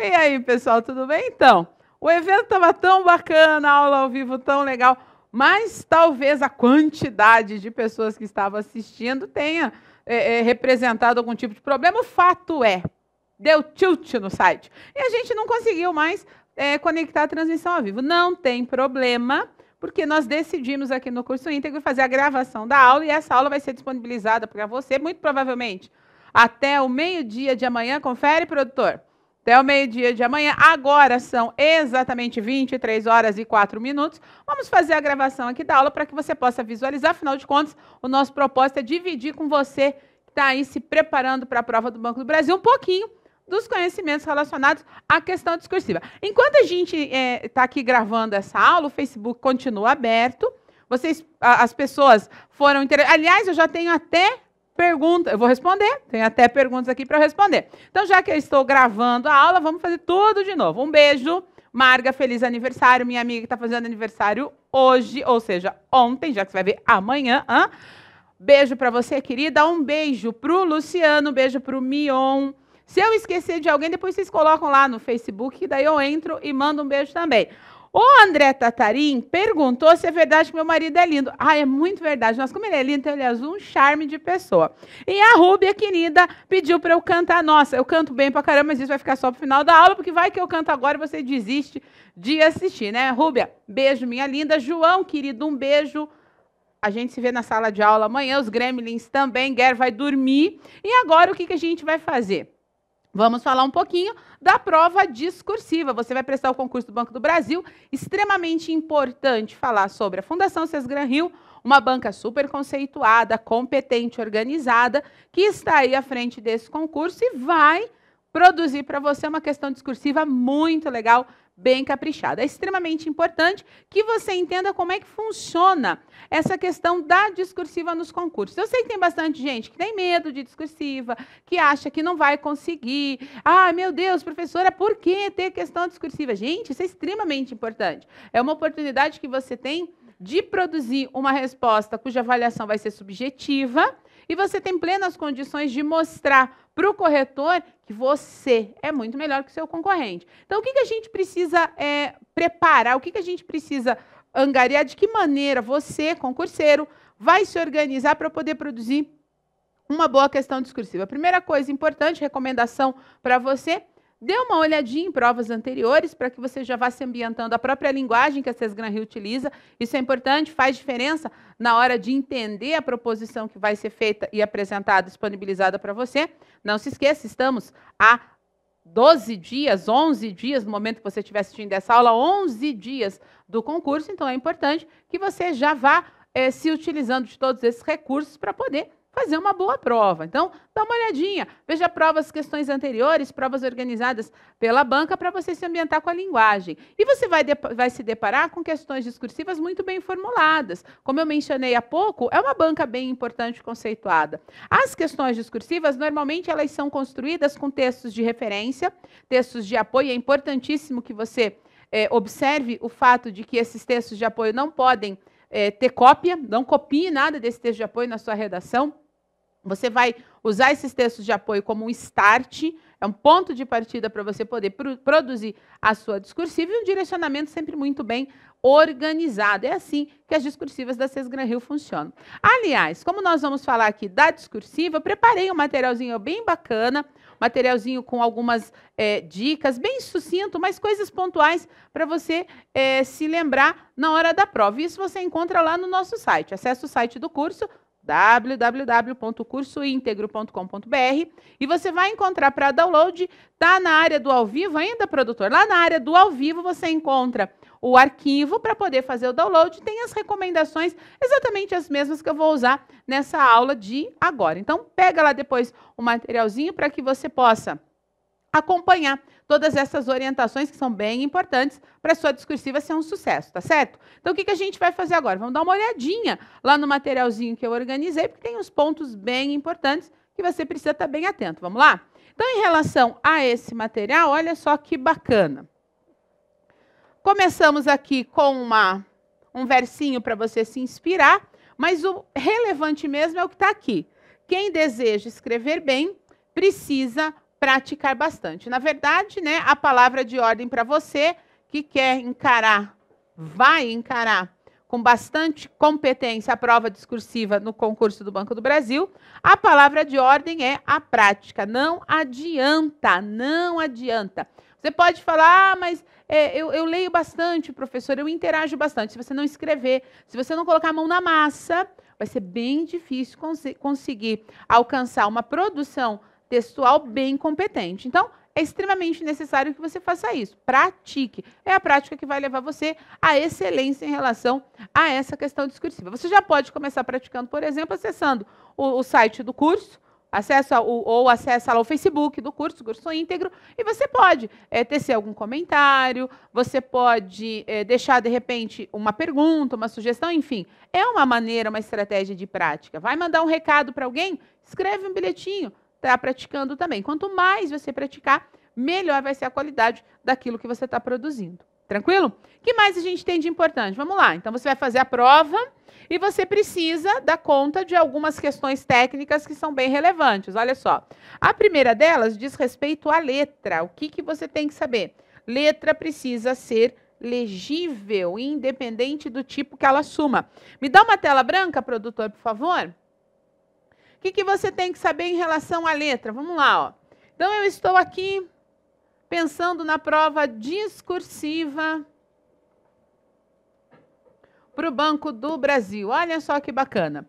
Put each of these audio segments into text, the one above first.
E aí, pessoal, tudo bem? Então, o evento estava tão bacana, a aula ao vivo tão legal, mas talvez a quantidade de pessoas que estavam assistindo tenha representado algum tipo de problema. O fato é, deu tilt no site e a gente não conseguiu mais conectar a transmissão ao vivo. Não tem problema, porque nós decidimos aqui no Curso Íntegro fazer a gravação da aula e essa aula vai ser disponibilizada para você, muito provavelmente, até o meio-dia de amanhã. Confere, produtor. Até o meio-dia de amanhã. Agora são exatamente 23 horas e 4 minutos. Vamos fazer a gravação aqui da aula para que você possa visualizar. Afinal de contas, o nosso propósito é dividir com você que está aí se preparando para a prova do Banco do Brasil um pouquinho dos conhecimentos relacionados à questão discursiva. Enquanto a gente está aqui gravando essa aula, o Facebook continua aberto. As pessoas foram interessadas. Aliás, eu já tenho até pergunta, eu vou responder, tem até perguntas aqui para eu responder. Então, já que eu estou gravando a aula, vamos fazer tudo de novo. Um beijo, Marga, feliz aniversário, minha amiga que está fazendo aniversário hoje, ou seja, ontem, já que você vai ver amanhã. Beijo para você, querida. Um beijo para o Luciano, um beijo para o Mion. Se eu esquecer de alguém, depois vocês colocam lá no Facebook, que daí eu entro e mando um beijo também. O André Tatarim perguntou se é verdade que meu marido é lindo. É muito verdade. Nossa, como ele é lindo, então ele é azul, um charme de pessoa. E a Rúbia, querida, pediu para eu cantar. Nossa, eu canto bem pra caramba, mas isso vai ficar só pro final da aula, porque vai que eu canto agora e você desiste de assistir, né? Rúbia, beijo, minha linda. João, querido, um beijo. A gente se vê na sala de aula amanhã. Os gremlins também. Guer vai dormir. E agora, o que a gente vai fazer? Vamos falar um pouquinho da prova discursiva. Você vai prestar o concurso do Banco do Brasil. Extremamente importante falar sobre a Fundação Sesgran-Rio, uma banca super conceituada, competente, organizada, que está aí à frente desse concurso e vai produzir para você uma questão discursiva muito legal, bem caprichada. É extremamente importante que você entenda como é que funciona essa questão da discursiva nos concursos. Eu sei que tem bastante gente que tem medo de discursiva, que acha que não vai conseguir. Meu Deus, professora, por que ter questão discursiva? Gente, isso é extremamente importante. É uma oportunidade que você tem de produzir uma resposta cuja avaliação vai ser subjetiva e você tem plenas condições de mostrar para o corretor que você é muito melhor que o seu concorrente. Então, o que a gente precisa preparar? O que a gente precisa angariar? De que maneira você, concurseiro, vai se organizar para poder produzir uma boa questão discursiva? A primeira coisa importante, recomendação para você, dê uma olhadinha em provas anteriores para que você já vá se ambientando a própria linguagem que a Sesgran-Rio utiliza. Isso é importante, faz diferença na hora de entender a proposição que vai ser feita e apresentada, disponibilizada para você. Não se esqueça, estamos há 12 dias, 11 dias, no momento que você estiver assistindo essa aula, 11 dias do concurso, então é importante que você já vá se utilizando de todos esses recursos para poder fazer uma boa prova. Então, dá uma olhadinha, veja provas, questões anteriores, provas organizadas pela banca para você se ambientar com a linguagem. E você vai se deparar com questões discursivas muito bem formuladas. Como eu mencionei há pouco, é uma banca bem importante e conceituada. As questões discursivas, normalmente, elas são construídas com textos de referência, textos de apoio. É importantíssimo que você observe o fato de que esses textos de apoio não podem ter cópia, não copie nada desse texto de apoio na sua redação. Você vai usar esses textos de apoio como um start, é um ponto de partida para você poder produzir a sua discursiva e um direcionamento sempre muito bem organizado. É assim que as discursivas da Sesgran-Rio funcionam. Aliás, como nós vamos falar aqui da discursiva, eu preparei um materialzinho bem bacana, materialzinho com algumas dicas, bem sucinto, mas coisas pontuais para você se lembrar na hora da prova. Isso você encontra lá no nosso site. Acesse o site do curso, www.cursointegro.com.br, e você vai encontrar para download, tá na área do ao vivo ainda, produtor? Lá na área do ao vivo você encontra o arquivo para poder fazer o download, tem as recomendações, exatamente as mesmas que eu vou usar nessa aula de agora. Então, pega lá depois o materialzinho para que você possa acompanhar todas essas orientações que são bem importantes para a sua discursiva ser um sucesso, tá certo? Então, o que a gente vai fazer agora? Vamos dar uma olhadinha lá no materialzinho que eu organizei, porque tem uns pontos bem importantes que você precisa estar bem atento. Vamos lá? Então, em relação a esse material, olha só que bacana. Começamos aqui com um versinho para você se inspirar, mas o relevante mesmo é o que está aqui. Quem deseja escrever bem precisa praticar bastante. Na verdade, né, a palavra de ordem para você que quer encarar, vai encarar com bastante competência a prova discursiva no concurso do Banco do Brasil, a palavra de ordem é a prática. Não adianta, não adianta. Você pode falar, mas eu leio bastante, professor, eu interajo bastante. Se você não escrever, se você não colocar a mão na massa, vai ser bem difícil conseguir alcançar uma produção textual bem competente. Então, é extremamente necessário que você faça isso. Pratique. É a prática que vai levar você à excelência em relação a essa questão discursiva. Você já pode começar praticando, por exemplo, acessando o site do curso, acessa lá o Facebook do curso íntegro, e você pode tecer algum comentário, você pode deixar, de repente, uma pergunta, uma sugestão, enfim. É uma maneira, uma estratégia de prática. Vai mandar um recado para alguém? Escreve um bilhetinho. Está praticando também. Quanto mais você praticar, melhor vai ser a qualidade daquilo que você está produzindo. Tranquilo? O que mais a gente tem de importante? Vamos lá. Então, você vai fazer a prova e você precisa dar conta de algumas questões técnicas que são bem relevantes. Olha só. A primeira delas diz respeito à letra. O que você tem que saber? Letra precisa ser legível, independente do tipo que ela assuma. Me dá uma tela branca, produtor, por favor? O que você tem que saber em relação à letra? Vamos lá, ó. Então, eu estou aqui pensando na prova discursiva para o Banco do Brasil. Olha só que bacana.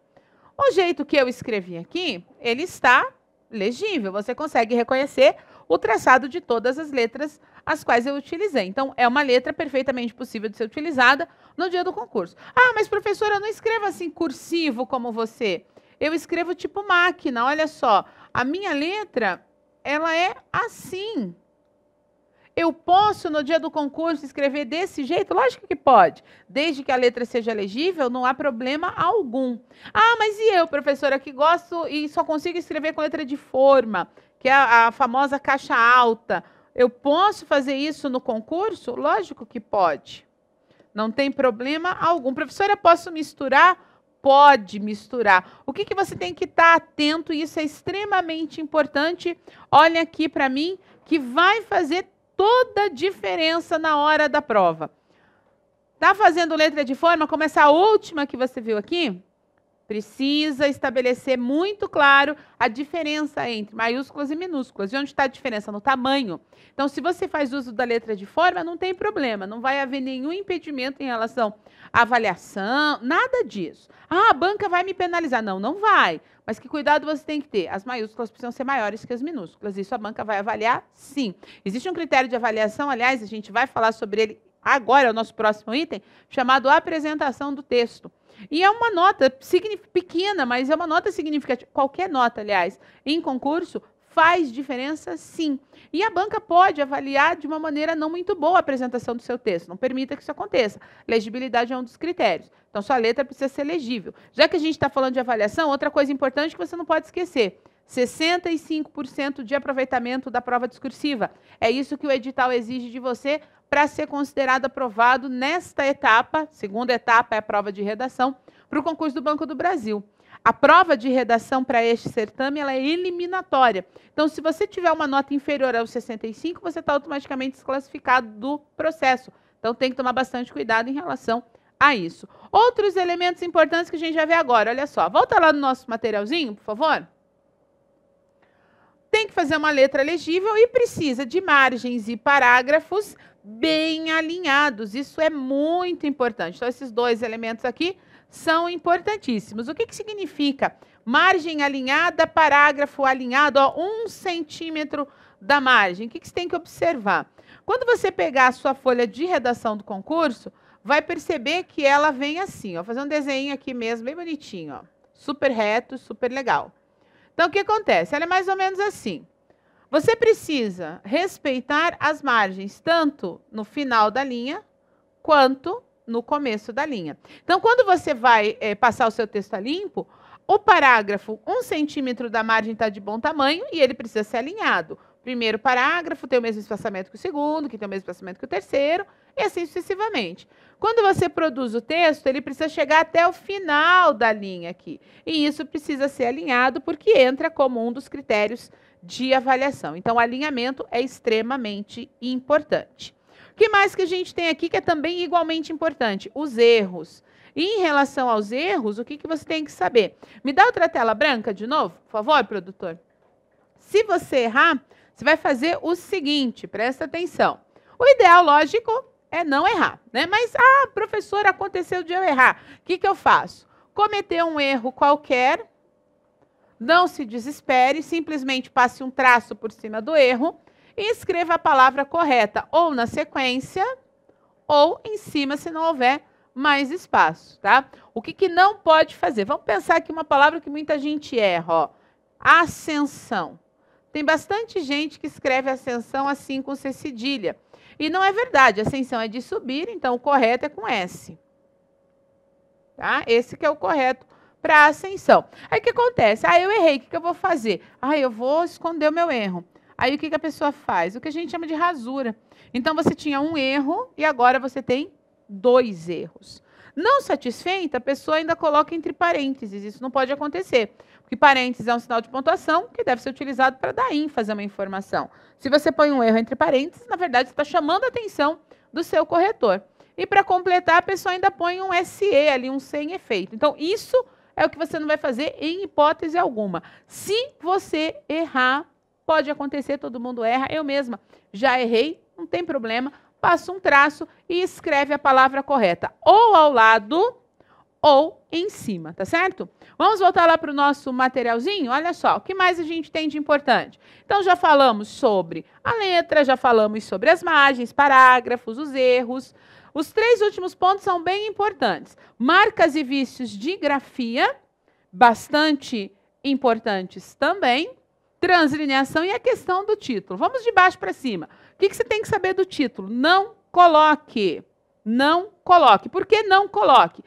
O jeito que eu escrevi aqui, ele está legível. Você consegue reconhecer o traçado de todas as letras as quais eu utilizei. Então, é uma letra perfeitamente possível de ser utilizada no dia do concurso. Ah, mas professora, eu não escrevo assim cursivo como você. Eu escrevo tipo máquina, olha só. A minha letra, ela é assim. Eu posso, no dia do concurso, escrever desse jeito? Lógico que pode. Desde que a letra seja legível, não há problema algum. Ah, mas e eu, professora, que gosto e só consigo escrever com letra de forma, que é a famosa caixa alta. Eu posso fazer isso no concurso? Lógico que pode. Não tem problema algum. Professora, posso misturar? Pode misturar. O que você tem que estar atento, e isso é extremamente importante, olha aqui para mim, que vai fazer toda a diferença na hora da prova. Tá fazendo letra de forma, como essa última que você viu aqui? Precisa estabelecer muito claro a diferença entre maiúsculas e minúsculas. E onde está a diferença? No tamanho. Então, se você faz uso da letra de forma, não tem problema. Não vai haver nenhum impedimento em relação à avaliação, nada disso. Ah, a banca vai me penalizar. Não, não vai. Mas que cuidado você tem que ter? As maiúsculas precisam ser maiores que as minúsculas. Isso a banca vai avaliar, sim. Existe um critério de avaliação, aliás, a gente vai falar sobre ele agora, é o nosso próximo item, chamado apresentação do texto. E é uma nota pequena, mas é uma nota significativa. Qualquer nota, aliás, em concurso, faz diferença, sim. E a banca pode avaliar de uma maneira não muito boa a apresentação do seu texto. Não permita que isso aconteça. Legibilidade é um dos critérios. Então, sua letra precisa ser legível. Já que a gente está falando de avaliação, outra coisa importante que você não pode esquecer. 65% de aproveitamento da prova discursiva. É isso que o edital exige de você para ser considerado aprovado nesta etapa, segunda etapa é a prova de redação, para o concurso do Banco do Brasil. A prova de redação para este certame ela é eliminatória. Então, se você tiver uma nota inferior aos 65, você está automaticamente desclassificado do processo. Então, tem que tomar bastante cuidado em relação a isso. Outros elementos importantes que a gente já vê agora, olha só. Volta lá no nosso materialzinho, por favor. Tem que fazer uma letra legível e precisa de margens e parágrafos bem alinhados. Isso é muito importante. Então, esses dois elementos aqui são importantíssimos. O que significa? Margem alinhada, parágrafo alinhado, ó, 1 centímetro da margem. O que você tem que observar? Quando você pegar a sua folha de redação do concurso, vai perceber que ela vem assim, ó. Vou fazer um desenho aqui mesmo, bem bonitinho, ó. Super reto, super legal. Então, o que acontece? Ela é mais ou menos assim. Você precisa respeitar as margens, tanto no final da linha, quanto no começo da linha. Então, quando você vai passar o seu texto a limpo, o parágrafo, 1 centímetro da margem está de bom tamanho e ele precisa ser alinhado. O primeiro parágrafo tem o mesmo espaçamento que o segundo, que tem o mesmo espaçamento que o terceiro, e assim sucessivamente. Quando você produz o texto, ele precisa chegar até o final da linha aqui. E isso precisa ser alinhado porque entra como um dos critérios de avaliação. Então, o alinhamento é extremamente importante. O que mais que a gente tem aqui que é também igualmente importante? Os erros. E em relação aos erros, o que você tem que saber? Me dá outra tela branca de novo, por favor, produtor. Se você errar, você vai fazer o seguinte, presta atenção. O ideal, lógico, é não errar, né? Mas, professora, aconteceu de eu errar. O que eu faço? Cometer um erro qualquer, não se desespere, simplesmente passe um traço por cima do erro e escreva a palavra correta ou na sequência ou em cima, se não houver mais espaço, tá? O que não pode fazer? Vamos pensar aqui uma palavra que muita gente erra, ó. Ascensão. Tem bastante gente que escreve ascensão assim com C cedilha. E não é verdade, ascensão é de subir, então o correto é com S. Tá? Esse que é o correto para ascensão. Aí o que acontece? Eu errei, o que eu vou fazer? Eu vou esconder o meu erro. Aí o que a pessoa faz? O que a gente chama de rasura. Então você tinha um erro e agora você tem 2 erros. Não satisfeita, a pessoa ainda coloca entre parênteses. Isso não pode acontecer. Porque parênteses é um sinal de pontuação que deve ser utilizado para dar ênfase a uma informação. Se você põe um erro entre parênteses, na verdade você está chamando a atenção do seu corretor. E para completar, a pessoa ainda põe um SE ali, um sem efeito. Então, isso é o que você não vai fazer em hipótese alguma. Se você errar, pode acontecer, todo mundo erra. Eu mesma já errei, não tem problema. Passa um traço e escreve a palavra correta, ou ao lado ou em cima, tá certo? Vamos voltar lá para o nosso materialzinho? Olha só, o que mais a gente tem de importante? Então, já falamos sobre a letra, já falamos sobre as margens, parágrafos, os erros. Os 3 últimos pontos são bem importantes. Marcas e vícios de grafia, bastante importantes também. Translineação e a questão do título. Vamos de baixo para cima. O que você tem que saber do título? Não coloque. Não coloque. Por que não coloque?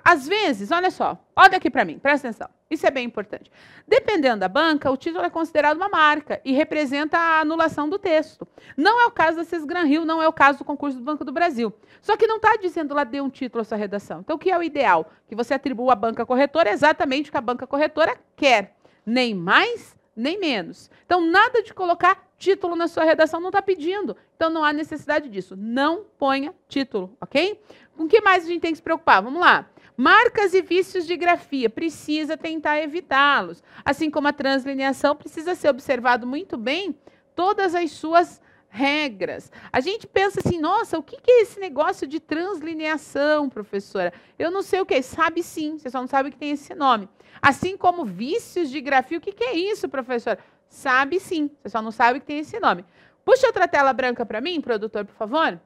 Às vezes, olha só, olha aqui para mim, presta atenção. Isso é bem importante. Dependendo da banca, o título é considerado uma marca e representa a anulação do texto. Não é o caso da Sesgran Rio, não é o caso do concurso do Banco do Brasil. Só que não está dizendo lá, dê um título à sua redação. Então, o que é o ideal? Que você atribua à banca corretora exatamente o que a banca corretora quer. Nem mais, nem menos. Então, nada de colocar título na sua redação, não está pedindo. Então, não há necessidade disso. Não ponha título, ok? Com o que mais a gente tem que se preocupar? Vamos lá. Marcas e vícios de grafia, precisa tentar evitá-los. Assim como a translineação, precisa ser observado muito bem todas as suas regras. A gente pensa assim, nossa, o que é esse negócio de translineação, professora? Eu não sei o que é. Sabe sim, você só não sabe que tem esse nome. Assim como vícios de grafia, o que é isso, professora? Sabe sim, você só não sabe que tem esse nome. Puxa outra tela branca para mim, produtor, por favor.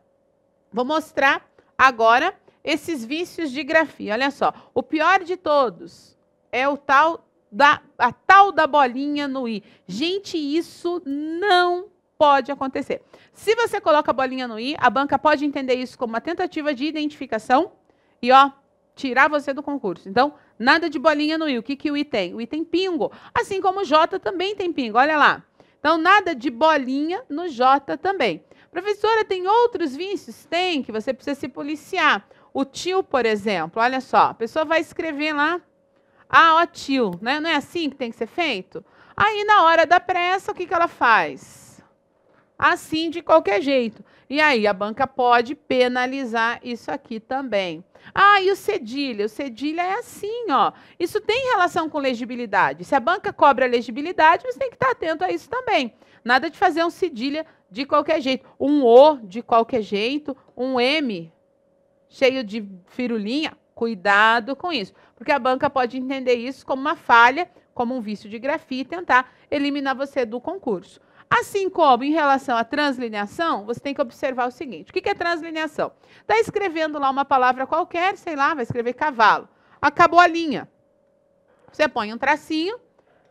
Vou mostrar agora esses vícios de grafia. Olha só, o pior de todos é a tal da bolinha no i. Gente, isso não pode acontecer. Se você coloca a bolinha no i, a banca pode entender isso como uma tentativa de identificação e, tirar você do concurso. Então, nada de bolinha no i. O que o i tem? O i tem pingo. Assim como o j também tem pingo. Olha lá. Então, nada de bolinha no j também. Professora, tem outros vícios? Tem, que você precisa se policiar. O tio, por exemplo, olha só, a pessoa vai escrever lá, tio, né? Não é assim que tem que ser feito? Aí, na hora da pressa, o que ela faz? Assim, de qualquer jeito. E aí, a banca pode penalizar isso aqui também. E o cedilha? O cedilha é assim, ó. Isso tem relação com legibilidade. Se a banca cobra legibilidade, você tem que estar atento a isso também. Nada de fazer um cedilha de qualquer jeito. Um O de qualquer jeito, um M cheio de firulinha, cuidado com isso. Porque a banca pode entender isso como uma falha, como um vício de grafia e tentar eliminar você do concurso. Assim como em relação à translineação, você tem que observar o seguinte. O que é translineação? Está escrevendo lá uma palavra qualquer, sei lá, vai escrever cavalo. Acabou a linha. Você põe um tracinho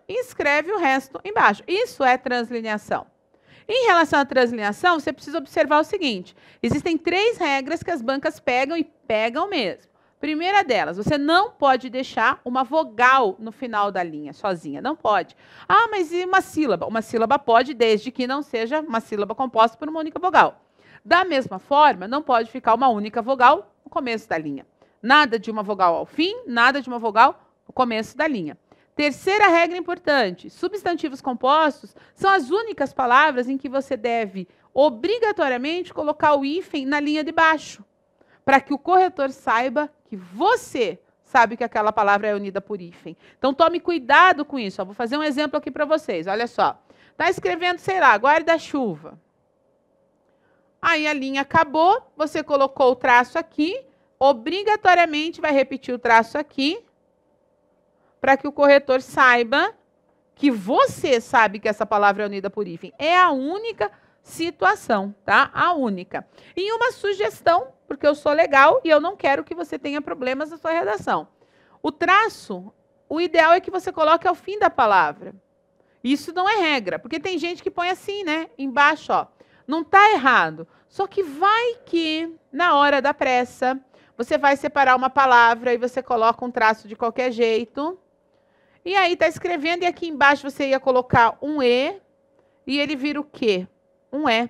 e escreve o resto embaixo. Isso é translineação. Em relação à translineação, você precisa observar o seguinte. Existem 3 regras que as bancas pegam e pegam mesmo. Primeira delas, você não pode deixar uma vogal no final da linha, sozinha. Não pode. Mas e uma sílaba? Uma sílaba pode, desde que não seja uma sílaba composta por uma única vogal. Da mesma forma, não pode ficar uma única vogal no começo da linha. Nada de uma vogal ao fim, nada de uma vogal no começo da linha. Terceira regra importante, substantivos compostos são as únicas palavras em que você deve obrigatoriamente colocar o hífen na linha de baixo, para que o corretor saiba que você sabe que aquela palavra é unida por hífen. Então, tome cuidado com isso. Vou fazer um exemplo aqui para vocês. Olha só. Está escrevendo, sei lá, guarda-chuva. Aí a linha acabou, você colocou o traço aqui, obrigatoriamente vai repetir o traço aqui, para que o corretor saiba que você sabe que essa palavra é unida por hífen. É a única situação, tá? A única. E uma sugestão, porque eu sou legal e eu não quero que você tenha problemas na sua redação. O traço, o ideal é que você coloque ao fim da palavra. Isso não é regra, porque tem gente que põe assim, né? Embaixo, ó. Não está errado. Só que vai que, na hora da pressa, você vai separar uma palavra e você coloca um traço de qualquer jeito. E aí está escrevendo e aqui embaixo você ia colocar um E e ele vira o quê? Um E.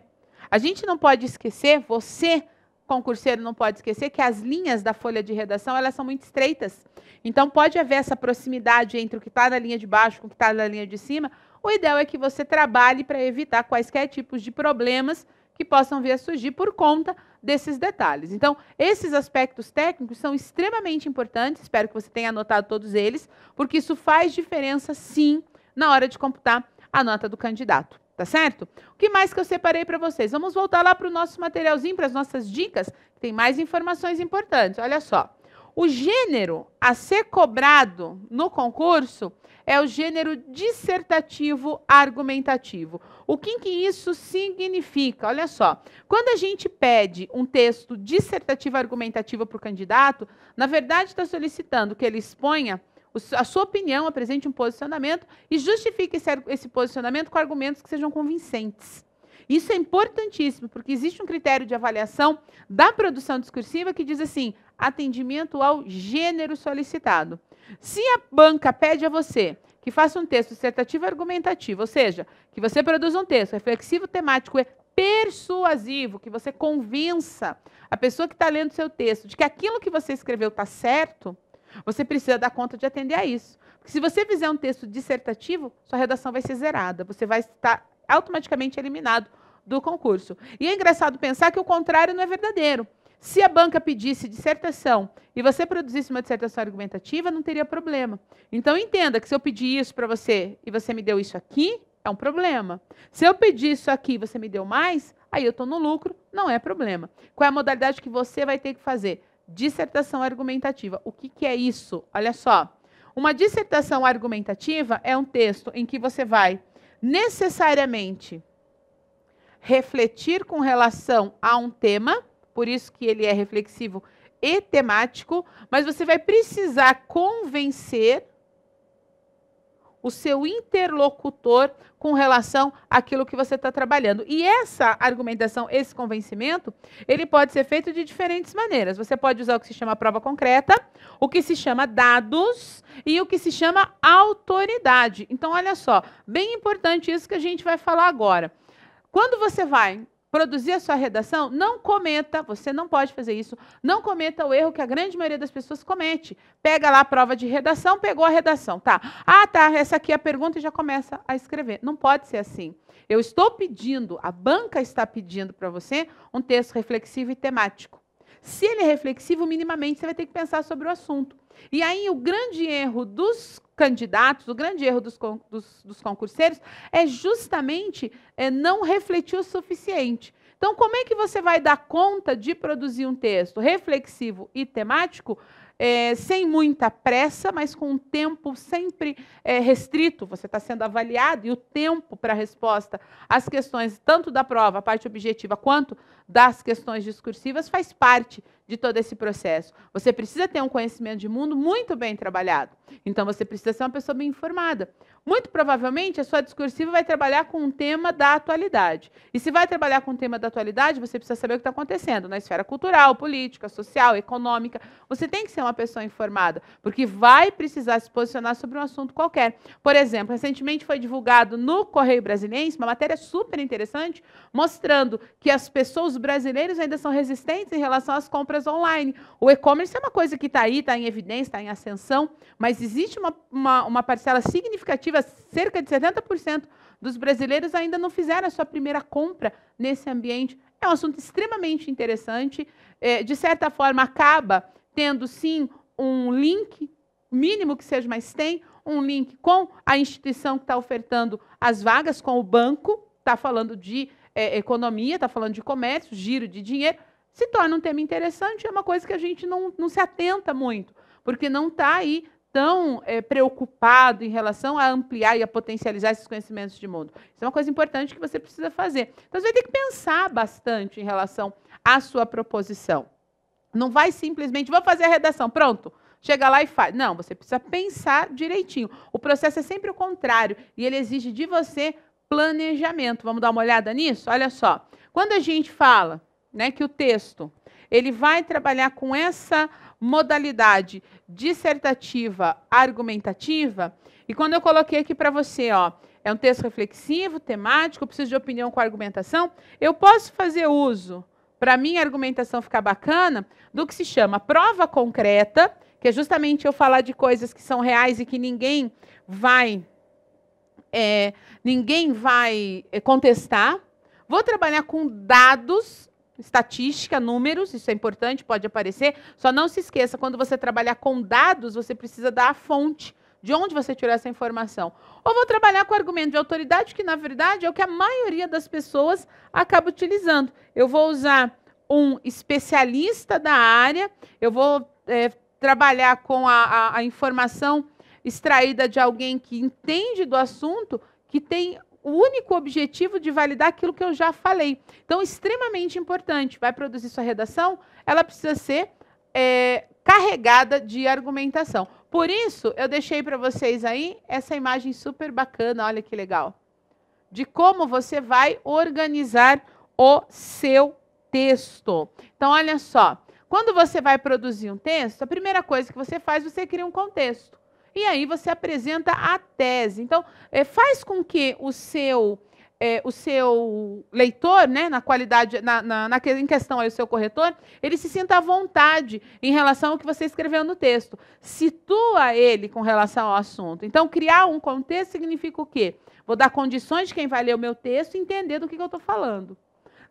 A gente não pode esquecer, você, concurseiro, não pode esquecer que as linhas da folha de redação, elas são muito estreitas. Então, pode haver essa proximidade entre o que está na linha de baixo com o que está na linha de cima. O ideal é que você trabalhe para evitar quaisquer tipos de problemas que possam vir a surgir por conta desses detalhes. Então, esses aspectos técnicos são extremamente importantes, espero que você tenha anotado todos eles, porque isso faz diferença, sim, na hora de computar a nota do candidato. Tá certo? O que mais que eu separei para vocês? Vamos voltar lá para o nosso materialzinho, para as nossas dicas, que tem mais informações importantes. Olha só. O gênero a ser cobrado no concurso é o gênero dissertativo argumentativo. O que isso significa? Olha só. Quando a gente pede um texto dissertativo argumentativo para o candidato, na verdade está solicitando que ele exponha a sua opinião, apresente um posicionamento e justifique esse posicionamento com argumentos que sejam convincentes. Isso é importantíssimo, porque existe um critério de avaliação da produção discursiva que diz assim, atendimento ao gênero solicitado. Se a banca pede a você que faça um texto dissertativo argumentativo, ou seja, que você produza um texto reflexivo, temático e persuasivo, que você convença a pessoa que está lendo seu texto de que aquilo que você escreveu está certo, você precisa dar conta de atender a isso. Porque se você fizer um texto dissertativo, sua redação vai ser zerada. Você vai estar automaticamente eliminado do concurso. E é engraçado pensar que o contrário não é verdadeiro. Se a banca pedisse dissertação e você produzisse uma dissertação argumentativa, não teria problema. Então, entenda que se eu pedir isso para você e você me deu isso aqui, é um problema. Se eu pedir isso aqui e você me deu mais, aí eu estou no lucro, não é problema. Qual é a modalidade que você vai ter que fazer? Dissertação argumentativa. O que é isso? Olha só. Uma dissertação argumentativa é um texto em que você vai necessariamente refletir com relação a um tema, por isso que ele é reflexivo e temático, mas você vai precisar convencer o seu interlocutor com relação àquilo que você está trabalhando. E essa argumentação, esse convencimento, ele pode ser feito de diferentes maneiras. Você pode usar o que se chama prova concreta, o que se chama dados e o que se chama autoridade. Então, olha só, bem importante isso que a gente vai falar agora. Quando você vai produzir a sua redação, não cometa, você não pode fazer isso, não cometa o erro que a grande maioria das pessoas comete. Pega lá a prova de redação, pegou a redação, tá? Ah, tá, essa aqui é a pergunta e já começa a escrever. Não pode ser assim. Eu estou pedindo, a banca está pedindo para você um texto reflexivo e temático. Se ele é reflexivo, minimamente, você vai ter que pensar sobre o assunto. E aí, o grande erro dos candidatos, o grande erro dos concurseiros é justamente não refletir o suficiente. Então, como é que você vai dar conta de produzir um texto reflexivo e temático sem muita pressa, mas com um tempo sempre restrito? Você está sendo avaliado e o tempo para a resposta às questões, tanto da prova, a parte objetiva, quanto das questões discursivas, faz parte de todo esse processo. Você precisa ter um conhecimento de mundo muito bem trabalhado. Então, você precisa ser uma pessoa bem informada. Muito provavelmente, a sua discursiva vai trabalhar com um tema da atualidade. E se vai trabalhar com um tema da atualidade, você precisa saber o que está acontecendo na esfera cultural, política, social, econômica. Você tem que ser uma pessoa informada, porque vai precisar se posicionar sobre um assunto qualquer. Por exemplo, recentemente foi divulgado no Correio Brasiliense uma matéria super interessante, mostrando que as pessoas, os brasileiros, ainda são resistentes em relação às compras compras online. O e-commerce é uma coisa que está aí, está em evidência, está em ascensão, mas existe uma parcela significativa, cerca de 70% dos brasileiros ainda não fizeram a sua primeira compra nesse ambiente. É um assunto extremamente interessante. De certa forma, acaba tendo, sim, um link, mínimo que seja, mas tem um link com a instituição que está ofertando as vagas, com o banco, está falando de economia, está falando de comércio, giro de dinheiro, se torna um tema interessante, é uma coisa que a gente não se atenta muito, porque não está aí tão preocupado em relação a ampliar e a potencializar esses conhecimentos de mundo. Isso é uma coisa importante que você precisa fazer. Então, você vai ter que pensar bastante em relação à sua proposição. Não vai simplesmente, vou fazer a redação, pronto, chega lá e faz. Não, você precisa pensar direitinho. O processo é sempre o contrário e ele exige de você planejamento. Vamos dar uma olhada nisso? Olha só. Quando a gente fala, né, que o texto ele vai trabalhar com essa modalidade dissertativa argumentativa, e quando eu coloquei aqui para você, ó, é um texto reflexivo, temático, eu preciso de opinião com argumentação, eu posso fazer uso, para minha argumentação ficar bacana, do que se chama prova concreta, que é justamente eu falar de coisas que são reais e que ninguém vai contestar. Vou trabalhar com dados, estatística, números, isso é importante, pode aparecer. Só não se esqueça, quando você trabalhar com dados, você precisa dar a fonte, de onde você tirou essa informação. Ou vou trabalhar com argumento de autoridade, que na verdade é o que a maioria das pessoas acaba utilizando. Eu vou usar um especialista da área, eu vou trabalhar com a informação extraída de alguém que entende do assunto, que tem o único objetivo de validar aquilo que eu já falei. Então, extremamente importante. Vai produzir sua redação, ela precisa ser carregada de argumentação. Por isso, eu deixei para vocês aí essa imagem super bacana, olha que legal, de como você vai organizar o seu texto. Então, olha só, quando você vai produzir um texto, a primeira coisa que você faz, você cria um contexto. E aí você apresenta a tese. Então, faz com que o seu leitor, né, na qualidade, em questão aí, o seu corretor, ele se sinta à vontade em relação ao que você escreveu no texto. Situa ele com relação ao assunto. Então, criar um contexto significa o quê? Vou dar condições de quem vai ler o meu texto entender do que eu estou falando.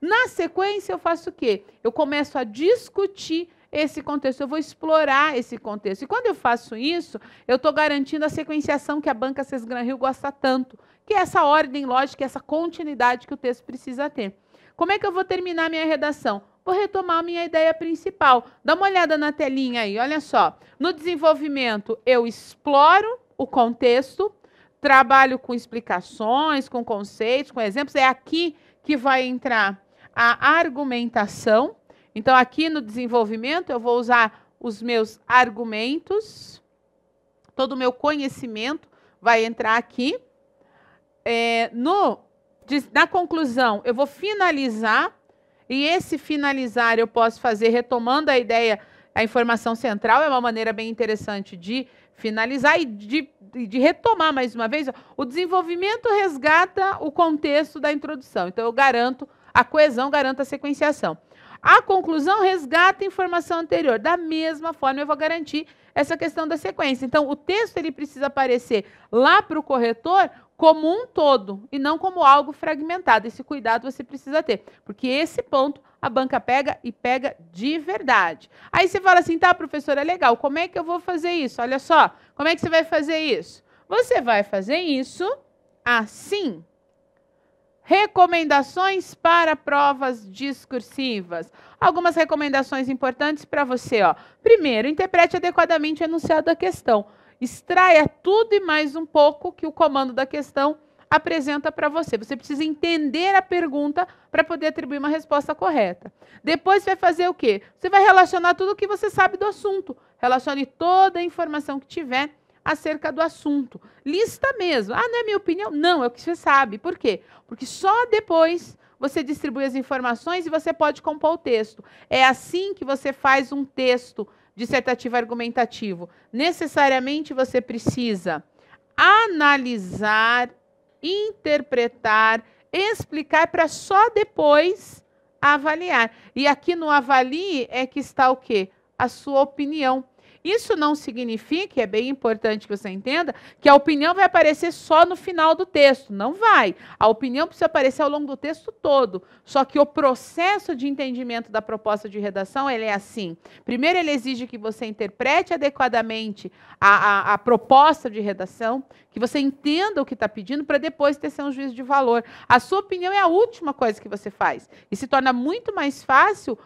Na sequência, eu faço o quê? Eu começo a discutir esse contexto, eu vou explorar esse contexto. E quando eu faço isso, eu estou garantindo a sequenciação que a banca Sesgran-Rio gosta tanto, que é essa ordem lógica, essa continuidade que o texto precisa ter. Como é que eu vou terminar minha redação? Vou retomar a minha ideia principal. Dá uma olhada na telinha aí, olha só. No desenvolvimento, eu exploro o contexto, trabalho com explicações, com conceitos, com exemplos. É aqui que vai entrar a argumentação. Então, aqui no desenvolvimento, eu vou usar os meus argumentos, todo o meu conhecimento vai entrar aqui. Na conclusão, eu vou finalizar, e esse finalizar eu posso fazer retomando a ideia, a informação central, é uma maneira bem interessante de finalizar e de retomar mais uma vez. O desenvolvimento resgata o contexto da introdução, então eu garanto a coesão, garanto a sequenciação. A conclusão resgata a informação anterior. Da mesma forma, eu vou garantir essa questão da sequência. Então, o texto ele precisa aparecer lá para o corretor como um todo e não como algo fragmentado. Esse cuidado você precisa ter, porque esse ponto a banca pega e pega de verdade. Aí você fala assim, tá, professora, legal, como é que eu vou fazer isso? Olha só, como é que você vai fazer isso? Você vai fazer isso assim. Recomendações para provas discursivas. Algumas recomendações importantes para você. Ó. Primeiro, interprete adequadamente o enunciado da questão. Extraia tudo e mais um pouco que o comando da questão apresenta para você. Você precisa entender a pergunta para poder atribuir uma resposta correta. Depois, você vai fazer o quê? Você vai relacionar tudo o que você sabe do assunto. Relacione toda a informação que tiver acerca do assunto. Lista mesmo. Ah, não é minha opinião? Não, é o que você sabe. Por quê? Porque só depois você distribui as informações e você pode compor o texto. É assim que você faz um texto dissertativo argumentativo. Necessariamente você precisa analisar, interpretar, explicar para só depois avaliar. E aqui no avalie é que está o quê? A sua opinião. Isso não significa, é bem importante que você entenda, que a opinião vai aparecer só no final do texto. Não vai. A opinião precisa aparecer ao longo do texto todo. Só que o processo de entendimento da proposta de redação, ele é assim. Primeiro, ele exige que você interprete adequadamente a proposta de redação, que você entenda o que está pedindo, para depois ter um juízo de valor. A sua opinião é a última coisa que você faz. E se torna muito mais fácil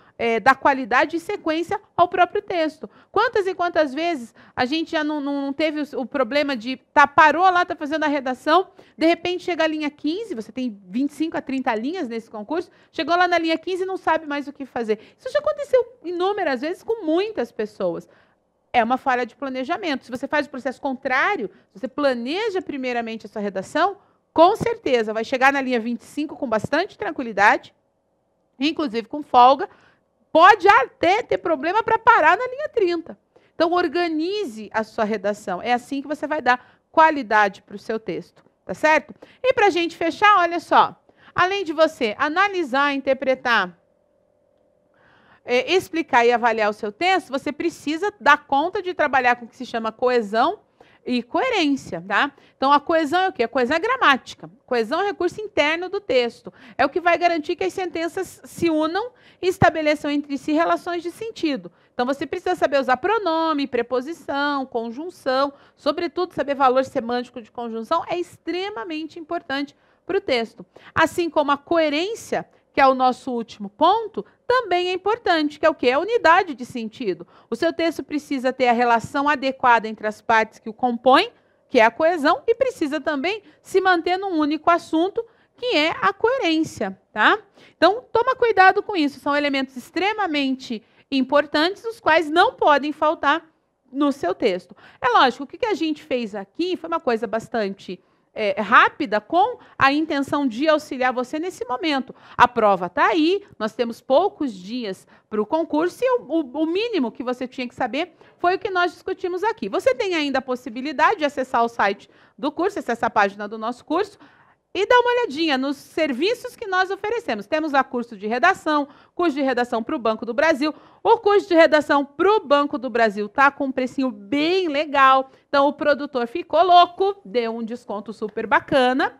dar qualidade e sequência ao próprio texto. Quantas e quantas vezes a gente já não teve o problema de parou lá, está fazendo a redação, de repente chega a linha 15, você tem 25 a 30 linhas nesse concurso, chegou lá na linha 15 e não sabe mais o que fazer. Isso já aconteceu inúmeras vezes com muitas pessoas. É uma falha de planejamento. Se você faz o processo contrário, se você planeja primeiramente a sua redação, com certeza vai chegar na linha 25 com bastante tranquilidade, inclusive com folga. Pode até ter problema para parar na linha 30. Então, organize a sua redação. É assim que você vai dar qualidade para o seu texto, tá certo? E para a gente fechar, olha só. Além de você analisar, interpretar, explicar e avaliar o seu texto, você precisa dar conta de trabalhar com o que se chama coesão e coerência, tá? Então, a coesão é o quê? A coesão é gramática. Coesão é recurso interno do texto. É o que vai garantir que as sentenças se unam e estabeleçam entre si relações de sentido. Então, você precisa saber usar pronome, preposição, conjunção, sobretudo saber valor semântico de conjunção é extremamente importante para o texto. Assim como a coerência, que é o nosso último ponto, também é importante, que é o quê? A unidade de sentido. O seu texto precisa ter a relação adequada entre as partes que o compõem, que é a coesão, e precisa também se manter num único assunto, que é a coerência, tá? Então, toma cuidado com isso. São elementos extremamente importantes, os quais não podem faltar no seu texto. É lógico, o que a gente fez aqui foi uma coisa bastante rápida, com a intenção de auxiliar você nesse momento. A prova está aí, nós temos poucos dias para o concurso e o mínimo que você tinha que saber foi o que nós discutimos aqui. Você tem ainda a possibilidade de acessar o site do curso, acessar a página do nosso curso, e dá uma olhadinha nos serviços que nós oferecemos. Temos a curso de redação para o Banco do Brasil. O curso de redação para o Banco do Brasil está com um precinho bem legal. Então, o produtor ficou louco, deu um desconto super bacana.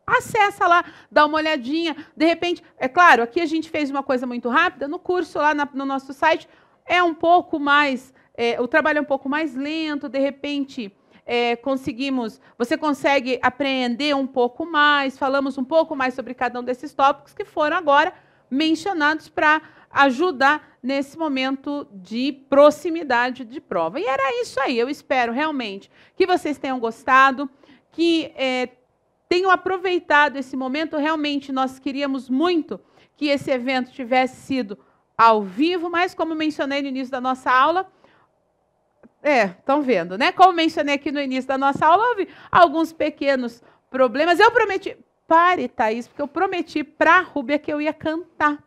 Acessa lá, dá uma olhadinha. De repente, é claro, aqui a gente fez uma coisa muito rápida. No curso, lá no nosso site, é um pouco mais... o trabalho é um pouco mais lento, de repente... você consegue apreender um pouco mais, falamos um pouco mais sobre cada um desses tópicos que foram agora mencionados para ajudar nesse momento de proximidade de prova. E era isso aí, eu espero realmente que vocês tenham gostado, que tenham aproveitado esse momento. Realmente nós queríamos muito que esse evento tivesse sido ao vivo, mas como mencionei no início da nossa aula, estão vendo, né? Como mencionei aqui no início da nossa aula, houve alguns pequenos problemas. Eu prometi... Pare, Thaís, porque eu prometi para a Rúbia que eu ia cantar.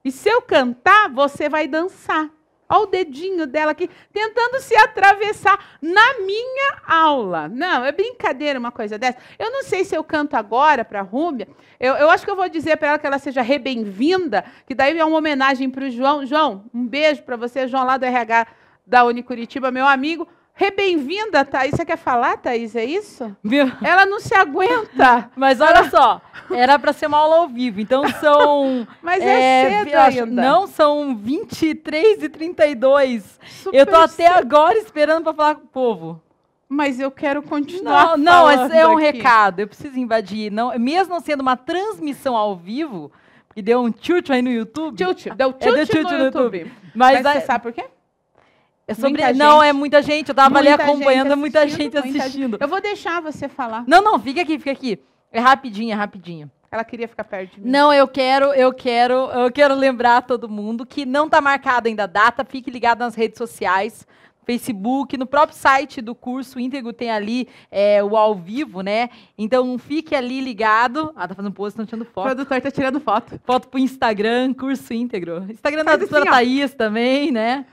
E se eu cantar, você vai dançar. Olha o dedinho dela aqui, tentando se atravessar na minha aula. Não, é brincadeira uma coisa dessa. Eu não sei se eu canto agora para a Rúbia. Eu acho que eu vou dizer para ela que ela seja bem-vinda, que daí é uma homenagem para o João. João, um beijo para você, João, lá do RH da Unicuritiba, meu amigo. Bem-vinda, Thaís. Você quer falar, Thaís? É isso? Ela não se aguenta. Mas olha só, era para ser uma aula ao vivo, então são... Mas cedo ainda. Não, são 23h32. Eu tô até agora esperando para falar com o povo. Mas eu quero continuar Não, mas é um recado. Eu preciso invadir. Não, mesmo não sendo uma transmissão ao vivo, que deu um tilt aí no YouTube. Deu tilt no YouTube. Mas você sabe por quê? É muita gente. Eu tava ali acompanhando, muita gente assistindo. Eu vou deixar você falar. Não, fica aqui. É rapidinho. Ela queria ficar perto de mim. Não, eu quero lembrar a todo mundo que não está marcada ainda a data. Fique ligado nas redes sociais, Facebook, no próprio site do curso íntegro tem ali o ao vivo, né? Então fique ali ligado. Tá fazendo post, estão tirando foto. O produtor tá tirando foto. Foto pro Instagram, curso íntegro. Instagram da doutora Thaís também, né?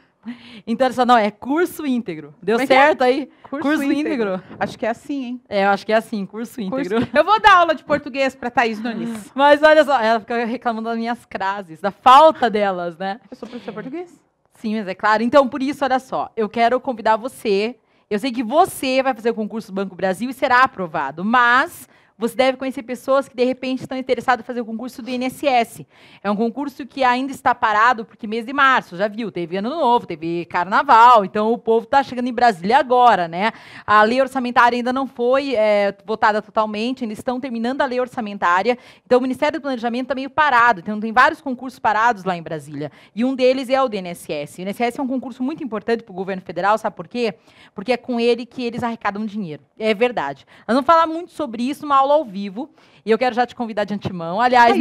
Então, olha só, não, é curso íntegro. Deu Como é que certo aí? Curso íntegro. Acho que é assim, hein? É, eu acho que é assim, curso íntegro. Eu vou dar aula de português para Thaís Nunes. Mas olha só, ela fica reclamando das minhas frases, da falta delas, né? Eu sou professor de português. Sim, mas é claro. Então, por isso, olha só, eu quero convidar você. Eu sei que você vai fazer o concurso do Banco Brasil e será aprovado, mas você deve conhecer pessoas que, de repente, estão interessadas em fazer o concurso do INSS. É um concurso que ainda está parado, porque mês de março, já viu, teve Ano Novo, teve Carnaval, então o povo está chegando em Brasília agora, né? A lei orçamentária ainda não foi votada totalmente, ainda estão terminando a lei orçamentária, então o Ministério do Planejamento está meio parado, então tem vários concursos parados lá em Brasília, e um deles é o do INSS. O INSS é um concurso muito importante para o governo federal, sabe por quê? Porque é com ele que eles arrecadam dinheiro, é verdade. Nós vamos falar muito sobre isso numa aula ao vivo, e eu quero já te convidar de antemão. Aliás,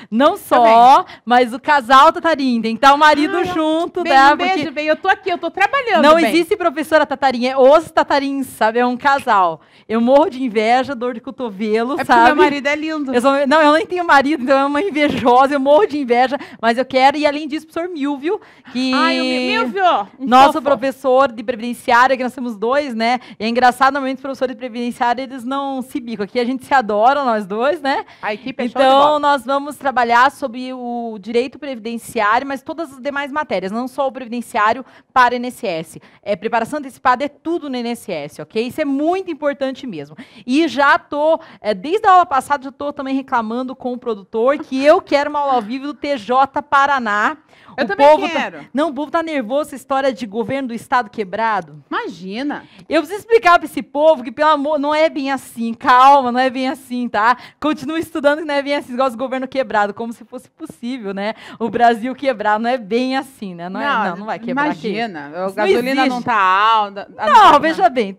não só, mas o casal Tatarim, tem que estar o marido junto, bem, né? Beijo, bem, eu tô aqui, eu tô trabalhando. Não existe professora Tatarim, é os Tatarins, sabe? É um casal. Eu morro de inveja, dor de cotovelo, sabe? Porque meu marido é lindo. Eu nem tenho marido, então é uma invejosa, eu morro de inveja, mas eu quero, e além disso, o professor Milvio, que... Ai, o Milvio! Nosso professor de previdenciária, que nós temos dois, né? E é engraçado, normalmente os professores de previdenciária, eles não se bicam. Aqui a gente se adora, nós dois, né? A equipe é então, nós vamos trabalhar sobre o direito previdenciário, mas todas as demais matérias, não só o previdenciário para o INSS. Preparação antecipada é tudo no INSS, ok? Isso é muito importante mesmo. E já estou, desde a aula passada, já estou também reclamando com o produtor que eu quero uma aula ao vivo do TJ Paraná. Eu também quero. Não, o povo tá nervoso, essa história de governo do estado quebrado. Imagina. Eu preciso explicar para esse povo que, pelo amor, não é bem assim. Calma, não é bem assim, tá? Continua estudando que não é bem assim, igual o governo quebrado, como se fosse possível, né? O Brasil quebrar, não é bem assim, né? Não vai quebrar. Imagina, a gasolina não tá alta. Não, veja bem,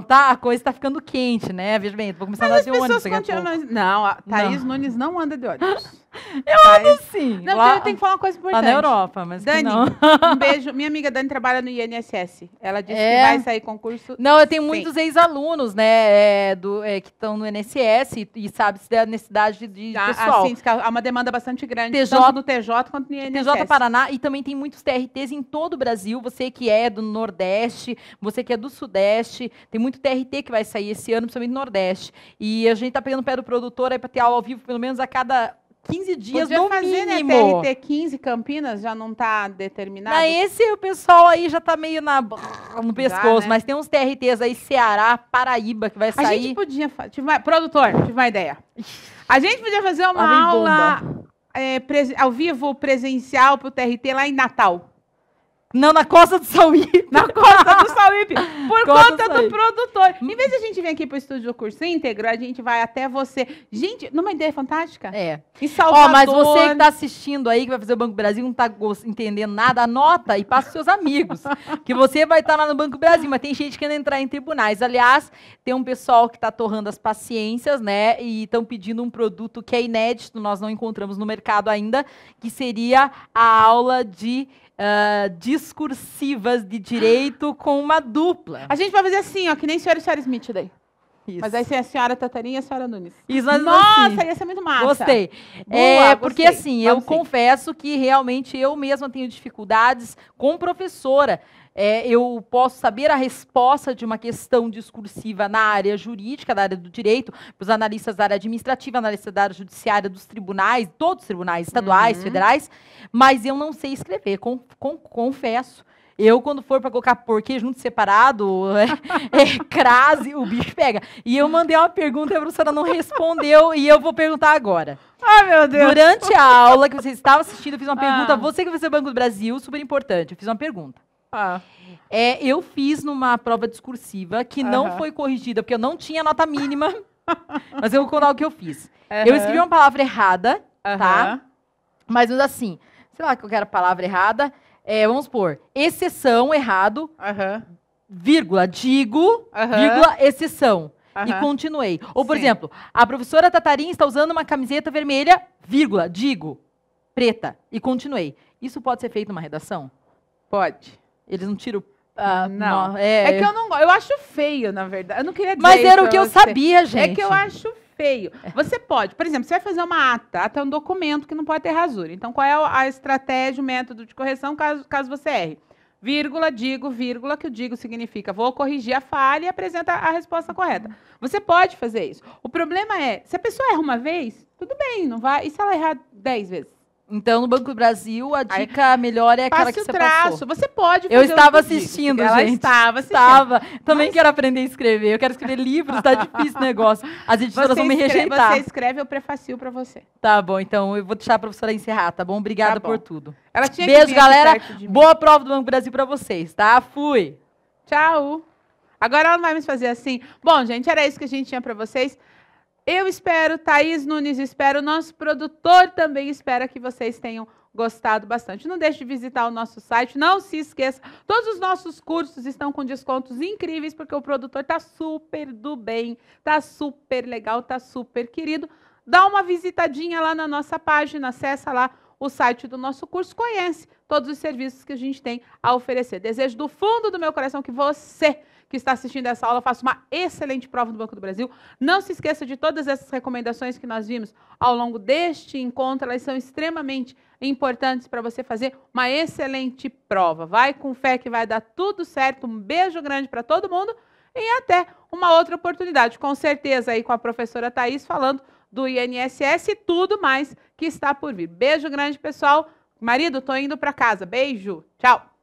a coisa tá ficando quente, né? Veja bem, vou começar a andar de ônibus daqui a pouco. Não, a Thaís Nunes não anda de ônibus. Eu ando sim. Não, lá, eu tenho que falar uma coisa importante. Lá na Europa, mas Dani, não. Um beijo. Minha amiga Dani trabalha no INSS. Ela disse que vai sair concurso. Não, eu tenho muitos ex-alunos, né, que estão no INSS e sabe-se da necessidade de pessoal. Assim, há uma demanda bastante grande, tanto no TJ quanto no INSS. TJ Paraná, e também tem muitos TRTs em todo o Brasil. Você que é do Nordeste, você que é do Sudeste, tem muito TRT que vai sair esse ano, principalmente no Nordeste. E a gente tá pegando o pé do produtor aí para ter aula ao vivo, pelo menos a cada 15 dias no mínimo. Né, TRT 15 Campinas já não está determinado? Esse o pessoal aí já tá meio no pescoço, né? Mas tem uns TRTs aí, Ceará, Paraíba, que vai sair. A gente podia... Produtor, tive uma ideia. A gente podia fazer uma aula ao vivo, presencial, pro TRT lá em Natal. Não, na Costa do Sauípe. Na Costa do Sauípe. Por conta do produtor. Em vez de a gente vir aqui pro estúdio do Curso Íntegro, a gente vai até você. Gente, numa ideia fantástica. Em Salvador. Mas você que tá assistindo aí, que vai fazer o Banco Brasil, não tá entendendo nada, anota e passa os seus amigos. Que você vai estar lá no Banco Brasil, mas tem gente querendo entrar em tribunais. Aliás, tem um pessoal que tá torrando as paciências, né? E estão pedindo um produto que é inédito, nós não encontramos no mercado ainda, que seria a aula de... discursivas de direito com uma dupla. A gente vai fazer assim, ó, que nem senhora e senhora Smith daí. Isso. Mas aí tem a senhora Tatarim e a senhora Nunes. Isso, nossa, assim, ia ser muito massa. Gostei. Boa, porque assim, eu confesso que realmente eu mesma tenho dificuldades com professora. Eu posso saber a resposta de uma questão discursiva na área jurídica, da área do direito, para os analistas da área administrativa, analistas da área judiciária, dos tribunais, todos os tribunais estaduais, federais, mas eu não sei escrever, confesso. Eu, quando for para colocar porquê junto separado, crase, o bicho pega. E eu mandei uma pergunta e a professora não respondeu, e eu vou perguntar agora. Ai, meu Deus. Durante a aula que você estava assistindo, eu fiz uma pergunta, você que vai ser o Banco do Brasil, super importante, eu fiz uma pergunta. Eu fiz numa prova discursiva que não foi corrigida, porque eu não tinha nota mínima, mas eu vou contar o que eu fiz. Eu escrevi uma palavra errada, tá? Mas assim, sei lá que eu quero a palavra errada, vamos supor, exceção, errado, vírgula, digo, vírgula, exceção. E continuei. Ou, por exemplo, a professora Tatarim está usando uma camiseta vermelha, vírgula, digo, preta, e continuei. Isso pode ser feito numa redação? Pode. Eles não tiram... não. Que eu não gosto. Eu acho feio, na verdade. Eu não queria dizer Mas era o que eu sabia, gente. É que eu acho feio. Você pode, por exemplo, você vai fazer uma ata. Ata é um documento que não pode ter rasura. Então, qual é a estratégia, o método de correção caso você erre? vírgula, digo, vírgula, que o digo significa vou corrigir a falha e apresenta a resposta correta. Você pode fazer isso. O problema é, se a pessoa erra uma vez, tudo bem, não vai. E se ela errar 10 vezes? Então, no Banco do Brasil, a dica melhor é aquela que você passou. Você pode fazer. Eu estava assistindo, ela gente. Estava assistindo. Estava. Também quero aprender a escrever. Eu quero escrever livros, tá difícil o negócio. As editoras vão me rejeitar. Você escreve, eu prefacio para você. Tá bom, então eu vou deixar a professora encerrar, tá bom? Obrigada por tudo. Ela tinha Beijo, galera. Boa prova do Banco do Brasil para vocês, tá? Fui. Tchau. Agora ela não vai mais fazer assim. Bom, gente, era isso que a gente tinha para vocês. Eu espero, Thaís Nunes espero, nosso produtor também espera que vocês tenham gostado bastante. Não deixe de visitar o nosso site, não se esqueça, todos os nossos cursos estão com descontos incríveis, porque o produtor está super do bem, está super legal, está super querido. Dá uma visitadinha lá na nossa página, acessa lá o site do nosso curso, conhece todos os serviços que a gente tem a oferecer. Desejo do fundo do meu coração que você que está assistindo essa aula faça uma excelente prova do Banco do Brasil. Não se esqueça de todas essas recomendações que nós vimos ao longo deste encontro, elas são extremamente importantes para você fazer uma excelente prova. Vai com fé que vai dar tudo certo. Um beijo grande para todo mundo e até uma outra oportunidade, com certeza aí com a professora Thaís falando do INSS e tudo mais que está por vir. Beijo grande, pessoal. Marido, tô indo para casa. Beijo. Tchau.